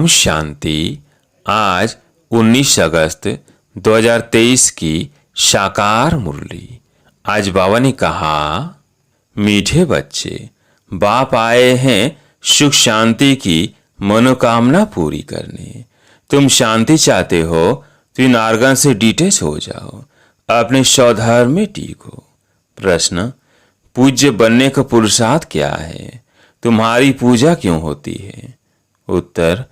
ओम शांति। आज 19 अगस्त 2023 की साकार मुरली। आज बाबा ने कहा, मीठे बच्चे, बाप आए हैं सुख शांति की मनोकामना पूरी करने। तुम शांति चाहते हो तो इन आर्गन से डिटेच हो जाओ, अपने स्वधर्म में टीको। प्रश्न, पूज्य बनने का पुरुषार्थ क्या है? तुम्हारी पूजा क्यों होती है? उत्तर,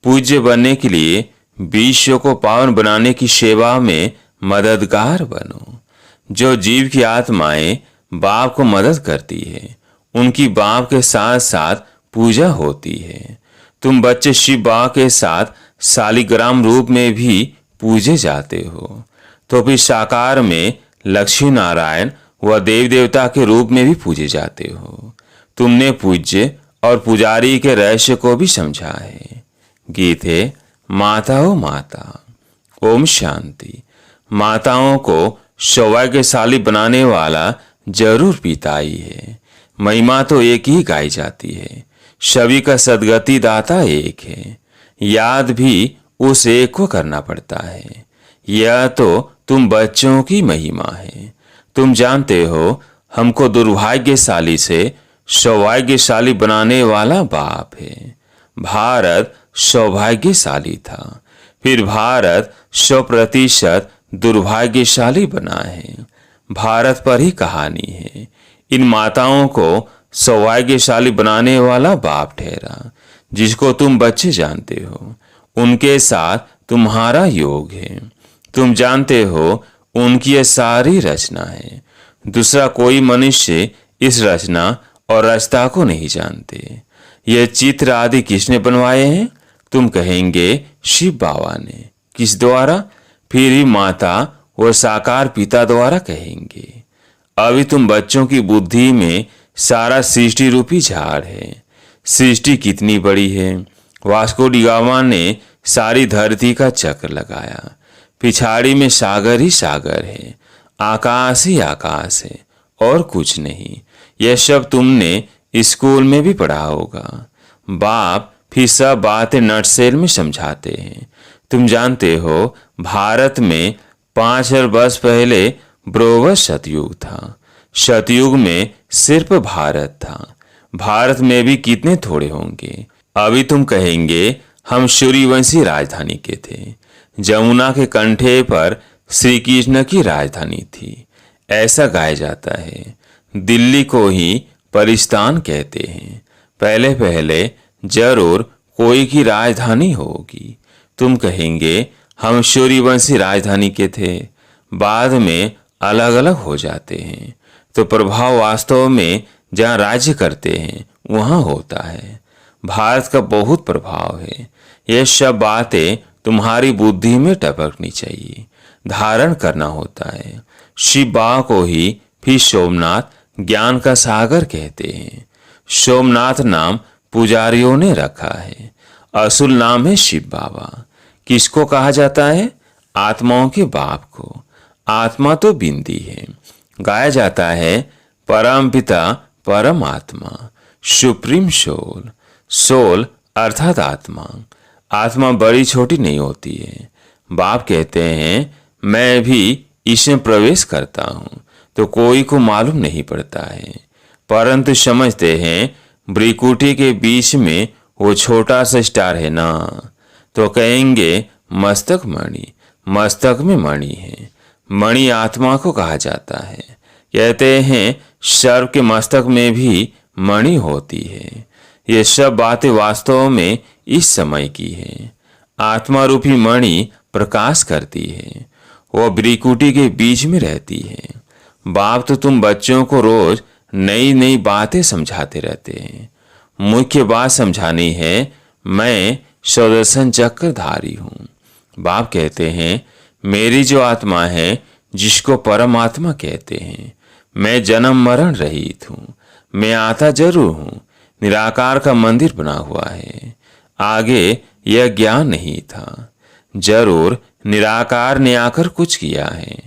पूज्य बनने के लिए विश्व को पावन बनाने की सेवा में मददगार बनो। जो जीव की आत्माएं बाप को मदद करती है, उनकी बाप के साथ साथ पूजा होती है। तुम बच्चे शिव बाबा के साथ शालिग्राम रूप में भी पूजे जाते हो, तो फिर साकार में लक्ष्मी नारायण व देव देवता के रूप में भी पूजे जाते हो। तुमने पूज्य और पुजारी के रहस्य को भी समझा है। गीत है, माता हो माता। ओम शांति। माताओं को सौभाग्यशाली बनाने वाला जरूर पिता ही है। महिमा तो एक ही गाई जाती है, सभी का सदगति दाता एक है। याद भी उस एक को करना पड़ता है। यह तो तुम बच्चों की महिमा है। तुम जानते हो, हमको दुर्भाग्यशाली से सौभाग्यशाली बनाने वाला बाप है। भारत सौभाग्यशाली था, फिर भारत 100% दुर्भाग्यशाली बना है। भारत पर ही कहानी है। इन माताओं को सौभाग्यशाली बनाने वाला बाप ठहरा, जिसको तुम बच्चे जानते हो। उनके साथ तुम्हारा योग है। तुम जानते हो, उनकी यह सारी रचना है। दूसरा कोई मनुष्य इस रचना और रचता को नहीं जानते। यह चित्र आदि किसने बनवाए हैं? तुम कहेंगे शिव बाबा ने। किस द्वारा? फिर ही माता और साकार पिता द्वारा कहेंगे। अभी तुम बच्चों की बुद्धि में सारा सृष्टि रूपी झाड़ है। सृष्टि कितनी बड़ी है। वास्को डी गामा ने सारी धरती का चक्र लगाया। पिछाड़ी में सागर ही सागर है, आकाश ही आकाश है, और कुछ नहीं। यह सब तुमने स्कूल में भी पढ़ा होगा। बाप फिर सब बातें नटसेल में समझाते हैं। तुम जानते हो, भारत में 5000 वर्ष पहले ब्रोवस सतयुग था। सतयुग में सिर्फ भारत था। भारत में भी कितने थोड़े होंगे। अभी तुम कहेंगे, हम सूर्यवंशी राजधानी के थे। जमुना के कंठे पर श्री कृष्ण की राजधानी थी, ऐसा गाया जाता है। दिल्ली को ही परिस्तान कहते हैं। पहले पहले जरूर कोई की राजधानी होगी। तुम कहेंगे, हम सूर्यवंशी राजधानी के थे, बाद में अलग अलग हो जाते हैं। तो प्रभाव वास्तव में जहाँ राज्य करते हैं वहाँ होता है। भारत का बहुत प्रभाव है। यह सब बातें तुम्हारी बुद्धि में टपकनी चाहिए, धारण करना होता है। शिव बाबा को ही फिर सोमनाथ ज्ञान का सागर कहते हैं। सोमनाथ नाम पुजारियों ने रखा है। असुल नाम है शिव बाबा। किसको कहा जाता है? आत्माओं के बाप को। आत्मा तो बिंदी है। गाया जाता है, परम पिता परम आत्मा, सुप्रीम सोल। सोल अर्थात आत्मा। आत्मा बड़ी छोटी नहीं होती है। बाप कहते हैं, मैं भी इसमें प्रवेश करता हूँ तो कोई को मालूम नहीं पड़ता है, परंतु समझते हैं ब्रिकुटी के बीच में वो छोटा सा स्टार है ना, तो कहेंगे मस्तक मणि। मस्तक में मणि है। मणि आत्मा को कहा जाता है। कहते हैं, सर्व के मस्तक में भी मणि होती है। ये सब बातें वास्तव में इस समय की है। आत्मा रूपी मणि प्रकाश करती है। वो ब्रिकुटी के बीच में रहती है। बाप तो तुम बच्चों को रोज नई नई बातें समझाते रहते हैं। मुख्य बात समझानी है, मैं सुदर्शन चक्रधारी हूँ। बाप कहते हैं, मेरी जो आत्मा है, जिसको परमात्मा कहते हैं, मैं जन्म मरण रहित हूँ। मैं आता जरूर हूँ। निराकार का मंदिर बना हुआ है। आगे यह ज्ञान नहीं था। जरूर निराकार ने आकर कुछ किया है।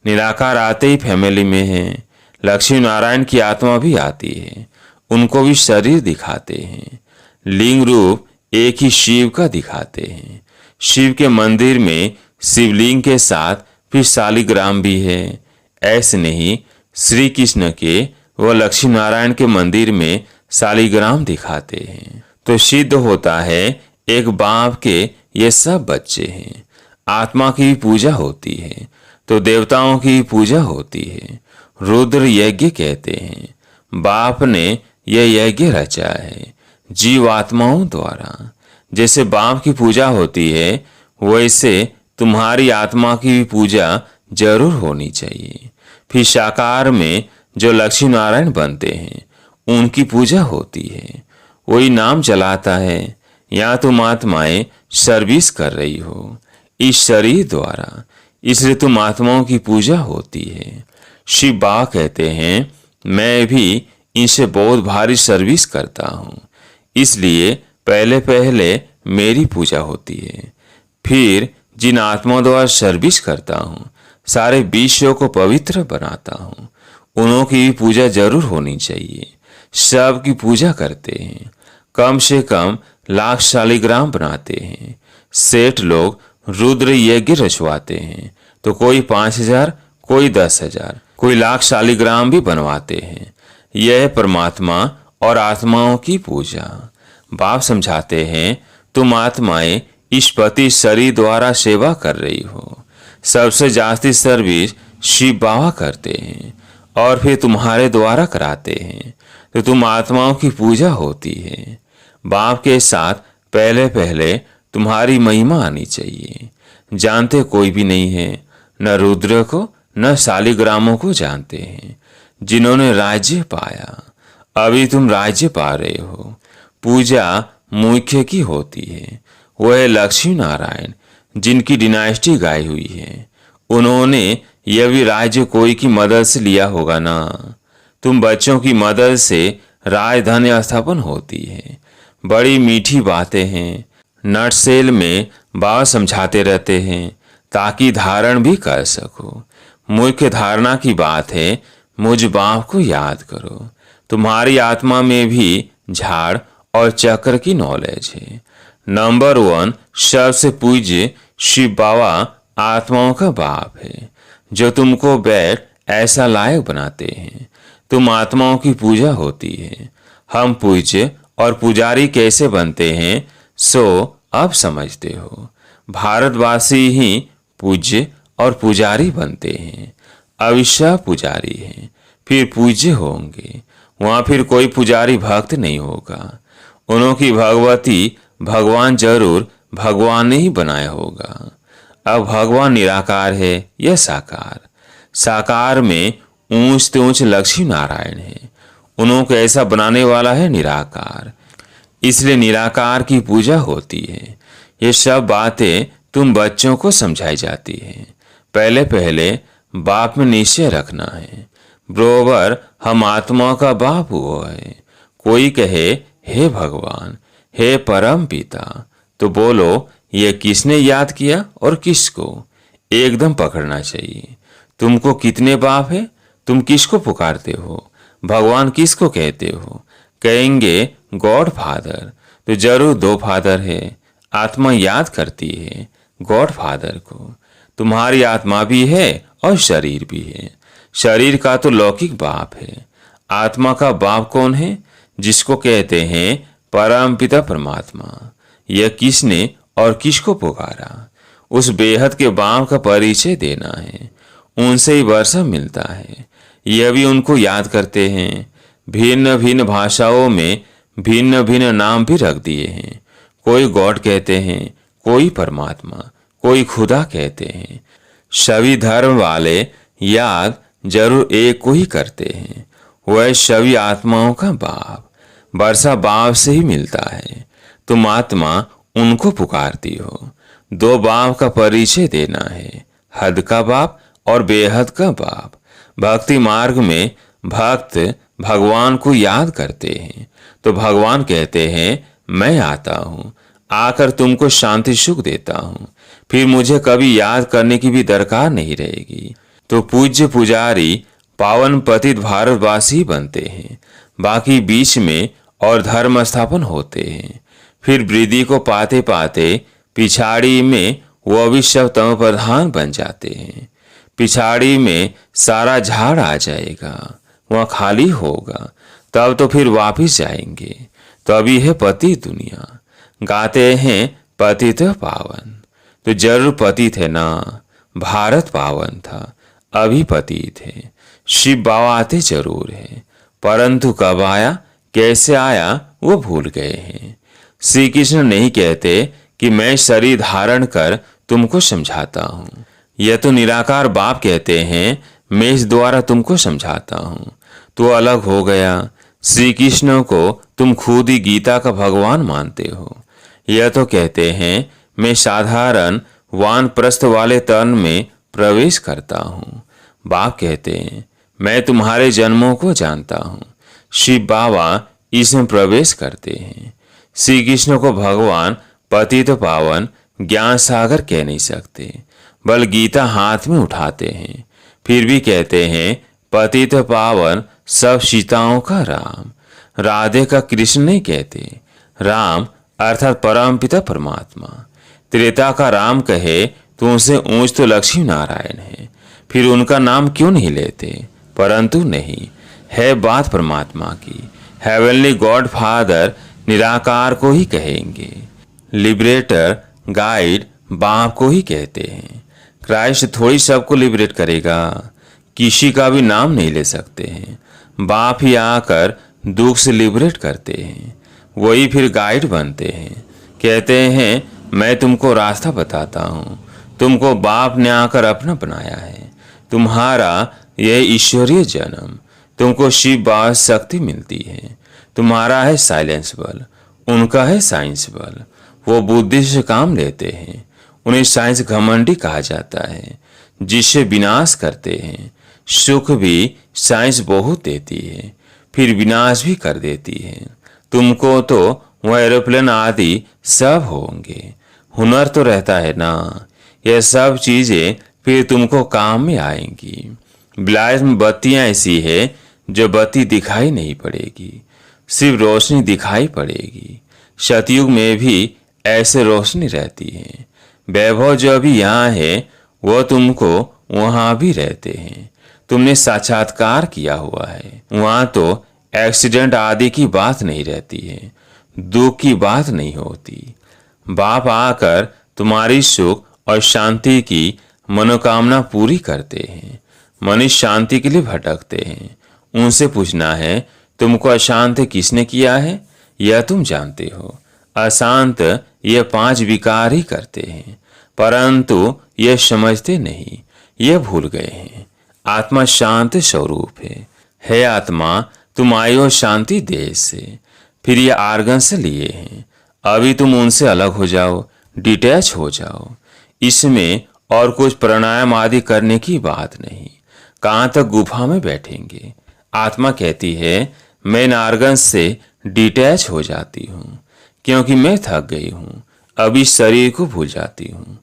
निराकार आते ही फैमिली में है। लक्ष्मी नारायण की आत्मा भी आती है। उनको भी शरीर दिखाते हैं। लिंग रूप एक ही शिव का दिखाते हैं। शिव के मंदिर में शिवलिंग के साथ फिर शालिग्राम भी है। ऐसे नहीं, श्री कृष्ण के व लक्ष्मी नारायण के मंदिर में शालिग्राम दिखाते हैं। तो सिद्ध होता है एक बाप के ये सब बच्चे हैं। आत्मा की भी पूजा होती है तो देवताओं की भी पूजा होती है। रुद्र यज्ञ कहते हैं। बाप ने यह यज्ञ रचा है जीव आत्माओं द्वारा। जैसे बाप की पूजा होती है वैसे तुम्हारी आत्मा की भी पूजा जरूर होनी चाहिए। फिर साकार में जो लक्ष्मी नारायण बनते हैं उनकी पूजा होती है। वही नाम चलाता है। या तुम आत्माएं सर्विस कर रही हो इस शरीर द्वारा, इसलिए तुम आत्माओं की पूजा होती है। शिव बाबा कहते हैं मैं भी इनसे बहुत भारी सर्विस करता हूँ, इसलिए पहले पहले मेरी पूजा होती है। फिर जिन आत्माओं द्वारा सर्विस करता हूँ सारे विश्व को पवित्र बनाता हूँ, उन्हों की भी पूजा जरूर होनी चाहिए। सब की पूजा करते हैं। कम से कम लाख शालिग्राम बनाते हैं। सेठ लोग रुद्र यज्ञ रचवाते हैं तो कोई 5000, कोई 10,000, कोई लाख शालिग्राम भी बनवाते हैं। यह है परमात्मा और आत्माओं की पूजा। बाप समझाते हैं तुम आत्माएं इस पति शरीर द्वारा सेवा कर रही हो। सबसे जास्ती सर्विस शिव बाबा करते हैं और फिर तुम्हारे द्वारा कराते हैं तो तुम आत्माओं की पूजा होती है। बाप के साथ पहले पहले तुम्हारी महिमा आनी चाहिए। जानते कोई भी नहीं है, न रुद्र को न शालिग्रामों को जानते हैं जिन्होंने राज्य पाया। अभी तुम राज्य पा रहे हो। पूजा मुख्य की होती है। वह है लक्ष्मी नारायण जिनकी डिनाइस्टी गाई हुई है। उन्होंने यह भी राज्य कोई की मदद से लिया होगा ना। तुम बच्चों की मदद से राजधानी स्थापन होती है। बड़ी मीठी बातें हैं। नटसेल में बाबा समझाते रहते हैं ताकि धारण भी कर सको। मुख्य धारणा की बात है मुझ बाप को याद करो। तुम्हारी आत्मा में भी झाड़ और चक्र की नॉलेज है। नंबर 1 सबसे पूज्य शिव बाबा आत्माओं का बाप है जो तुमको बैठ ऐसा लायक बनाते हैं। तुम आत्माओं की पूजा होती है। हम पूज्य और पुजारी कैसे बनते हैं सो अब समझते हो। भारतवासी ही पूज्य और पुजारी बनते हैं। अविश्वास पुजारी हैं फिर पूज्य होंगे। वहां फिर कोई पुजारी भक्त नहीं होगा। उन्हों की भगवती भगवान जरूर भगवान ने ही बनाया होगा। अब भगवान निराकार है या साकार। साकार में ऊंच से ऊंच लक्ष्मी नारायण है। उन्हों को ऐसा बनाने वाला है निराकार, इसलिए निराकार की पूजा होती है। ये सब बातें तुम बच्चों को समझाई जाती है। पहले पहले बाप में निश्चय रखना है। बरोबर हम आत्मा का बाप हुआ है। कोई कहे हे भगवान, हे परम पिता, तो बोलो ये किसने याद किया और किसको। एकदम पकड़ना चाहिए। तुमको कितने बाप है, तुम किसको पुकारते हो, भगवान किसको कहते हो। कहेंगे गॉड फादर तो जरूर 2 फादर है। आत्मा याद करती है गॉड फादर को। तुम्हारी आत्मा भी है और शरीर भी है। शरीर का तो लौकिक बाप है। आत्मा का बाप कौन है, जिसको कहते हैं परम पिता परमात्मा। यह किसने और किसको पुकारा, उस बेहद के बाप का परिचय देना है। उनसे ही वर्षा मिलता है। यह भी उनको याद करते हैं। भिन्न भिन्न भाषाओं में भिन्न भिन्न नाम भी रख दिए हैं। कोई गॉड कहते हैं, कोई परमात्मा, कोई खुदा कहते हैं। सभी धर्म वाले याद जरूर एक को ही करते हैं। वह सभी आत्माओं का बाप। वर्षा बाप से ही मिलता है। तुम आत्मा उनको पुकारती हो। 2 बाप का परिचय देना है, हद का बाप और बेहद का बाप। भक्ति मार्ग में भक्त भगवान को याद करते हैं तो भगवान कहते हैं मैं आता हूँ, आकर तुमको शांति सुख देता हूँ। फिर मुझे कभी याद करने की भी दरकार नहीं रहेगी। तो पूज्य पुजारी पावन पतित भारतवासी बनते हैं। बाकी बीच में और धर्म स्थापन होते हैं। फिर वृद्धि को पाते पाते पिछाड़ी में वो भी सब तम प्रधान बन जाते हैं। पिछाड़ी में सारा झाड़ आ जाएगा, वहाँ खाली होगा, तब तो फिर वापिस जाएंगे। तभी है पति दुनिया, गाते हैं पति तो पावन। तो जरूर पति थे ना, भारत पावन था, अभी पति थे। शिव बाबा आते जरूर है, परंतु कब आया कैसे आया वो भूल गए हैं। श्री कृष्ण नहीं कहते कि मैं शरीर धारण कर तुमको समझाता हूँ। यह तो निराकार बाप कहते हैं, मैं इस द्वारा तुमको समझाता हूँ। तो अलग हो गया। श्री कृष्ण को तुम खुद ही गीता का भगवान मानते हो। यह तो कहते हैं मैं साधारण वानप्रस्थ वाले तन में प्रवेश करता हूँ। बाप कहते हैं मैं तुम्हारे जन्मों को जानता हूँ। शिव बाबा इसमें प्रवेश करते हैं। श्री कृष्ण को भगवान पतित पावन ज्ञान सागर कह नहीं सकते, बल गीता हाथ में उठाते हैं, फिर भी कहते हैं पतित पावन सब सीताओं का राम। राधे का कृष्ण नहीं कहते। राम अर्थात परमपिता परमात्मा। त्रेता का राम कहे तो उनसे ऊंच तो लक्ष्मी नारायण है, फिर उनका नाम क्यों नहीं लेते? परंतु नहीं, है बात परमात्मा की। हेवनली गॉड फादर निराकार को ही कहेंगे। लिबरेटर गाइड बाप को ही कहते हैं। क्राइस्ट थोड़ी सबको लिबरेट करेगा, किसी का भी नाम नहीं ले सकते हैं। बाप ही आकर दुख से लिबरेट करते हैं, वही फिर गाइड बनते हैं। कहते हैं मैं तुमको रास्ता बताता हूँ, तुमको बाप ने आकर अपना बनाया है। तुम्हारा यह ईश्वरीय जन्म, तुमको शिव बाबा शक्ति मिलती है। तुम्हारा है साइलेंस बल, उनका है साइंस बल। वो बुद्धि से काम लेते हैं, उन्हें साइंस घमंडी कहा जाता है, जिससे विनाश करते हैं। सुख भी साइंस बहुत देती है, फिर विनाश भी कर देती है। तुमको तो वह एरोप्लेन आदि सब होंगे, हुनर तो रहता है ना। यह सब चीजें फिर तुमको काम में आएंगी। ब्लाइट में बत्तियां ऐसी है जो बत्ती दिखाई नहीं पड़ेगी, सिर्फ रोशनी दिखाई पड़ेगी। सतयुग में भी ऐसे रोशनी रहती है। वैभव जो अभी यहाँ है वो तुमको वहां भी रहते हैं। तुमने साक्षात्कार किया हुआ है, वहां तो एक्सीडेंट आदि की बात नहीं रहती है, दुख की बात नहीं होती। बाप आकर तुम्हारी सुख और शांति की मनोकामना पूरी करते हैं। मनुष्य शांति के लिए भटकते हैं, उनसे पूछना है तुमको अशांत किसने किया है? यह तुम जानते हो। अशांत ये 5 विकार ही करते हैं, परंतु ये समझते नहीं, ये भूल गए हैं। आत्मा शांत स्वरूप है आत्मा तुम आए हो शांति देश से, फिर ये आर्गन से लिए हैं। अभी तुम उनसे अलग हो जाओ, डिटैच हो जाओ। इसमें और कुछ प्राणायाम आदि करने की बात नहीं। कहाँ तक गुफा में बैठेंगे? आत्मा कहती है मैं आर्गन से डिटैच हो जाती हूँ, क्योंकि मैं थक गई हूँ, अभी शरीर को भूल जाती हूँ।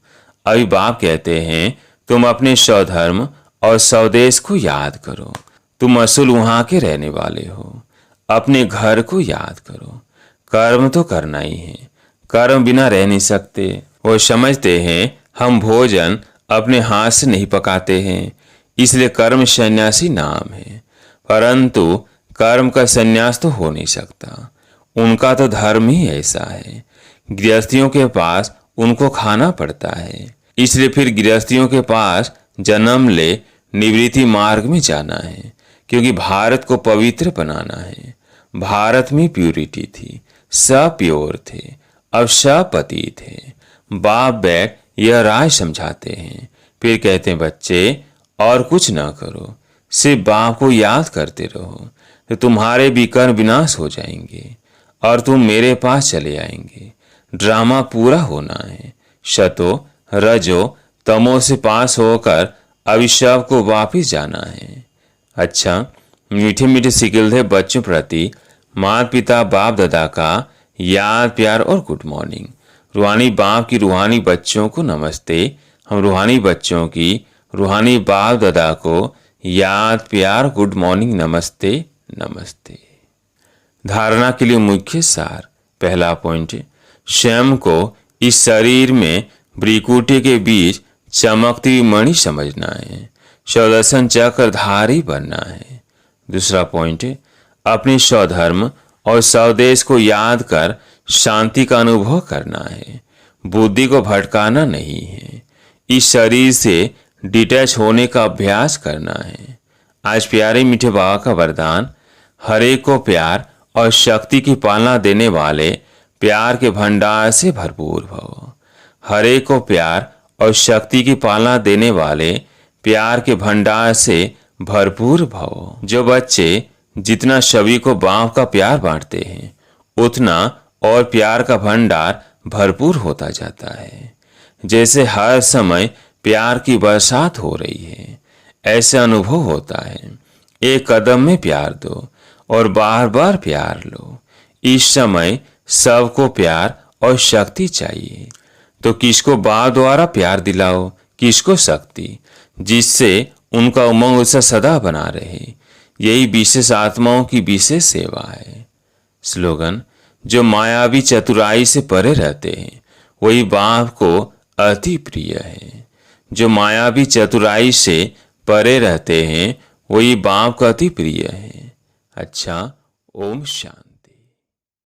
अभी बाप कहते हैं तुम अपने स्वधर्म और स्वदेश को याद करो। तुम असल वहां के रहने वाले हो। अपने घर को याद करो। कर्म तो करना ही है, कर्म बिना रह नहीं सकते। वो समझते हैं हम भोजन अपने हाथ से नहीं पकाते हैं, इसलिए कर्म सन्यासी नाम है, परंतु कर्म का सन्यास तो हो नहीं सकता। उनका तो धर्म ही ऐसा है। गृहस्थियों के पास उनको खाना पड़ता है, इसलिए फिर गृहस्थियों के पास जन्म ले निवृत्ति मार्ग में जाना है, क्योंकि भारत को पवित्र बनाना है। भारत में प्यूरिटी थी, सब प्योर थे, अब सब पति थे। बाप बैठ यह राय समझाते हैं, फिर कहते हैं बच्चे और कुछ ना करो, सिर्फ बाप को याद करते रहो, तो तुम्हारे भी कर्म विनाश हो जाएंगे और तुम मेरे पास चले आएंगे। ड्रामा पूरा होना है। शतो रजो तमो से पास होकर अभिशाप को वापिस जाना है। अच्छा, मीठे मीठे सिकिल थे बच्चों प्रति माता पिता बाप दादा का याद प्यार और गुड मॉर्निंग। रूहानी बाप की रूहानी बच्चों को नमस्ते। हम रूहानी बच्चों की रूहानी बाप दादा को याद प्यार गुड मॉर्निंग नमस्ते नमस्ते। धारणा के लिए मुख्य सार। पहला पॉइंट, स्वयं को इस शरीर में भ्रिकुटी के बीच चमकती हुई मणि समझना है। स्वदर्शन चक्रधारी बनना है। दूसरा पॉइंट है, अपने स्वधर्म और स्वदेश को याद कर शांति का अनुभव करना है। बुद्धि को भटकाना नहीं है। इस शरीर से डिटैच होने का अभ्यास करना है। आज प्यारे मीठे बाबा का वरदान, हरेक को प्यार और शक्ति की पालना देने वाले प्यार के भंडार से भरपूर भव। हरेक को प्यार और शक्ति की पालना देने वाले प्यार के भंडार से भरपूर भव। जो बच्चे जितना सभी को बाप का प्यार बांटते हैं, उतना और प्यार का भंडार भरपूर होता जाता है। जैसे हर समय प्यार की बरसात हो रही है, ऐसे अनुभव होता है। एक कदम में प्यार दो और बार बार प्यार लो। इस समय सबको प्यार और शक्ति चाहिए, तो किसको बाप द्वारा प्यार दिलाओ, किसको शक्ति, जिससे उनका उमंग उत्साह सदा बना रहे। यही विशेष आत्माओं की विशेष सेवा है। स्लोगन, जो मायावी चतुराई से परे रहते हैं वही बाप को अति प्रिय है। जो मायावी चतुराई से परे रहते हैं वही बाप का अति प्रिय है। अच्छा, ओम शांति।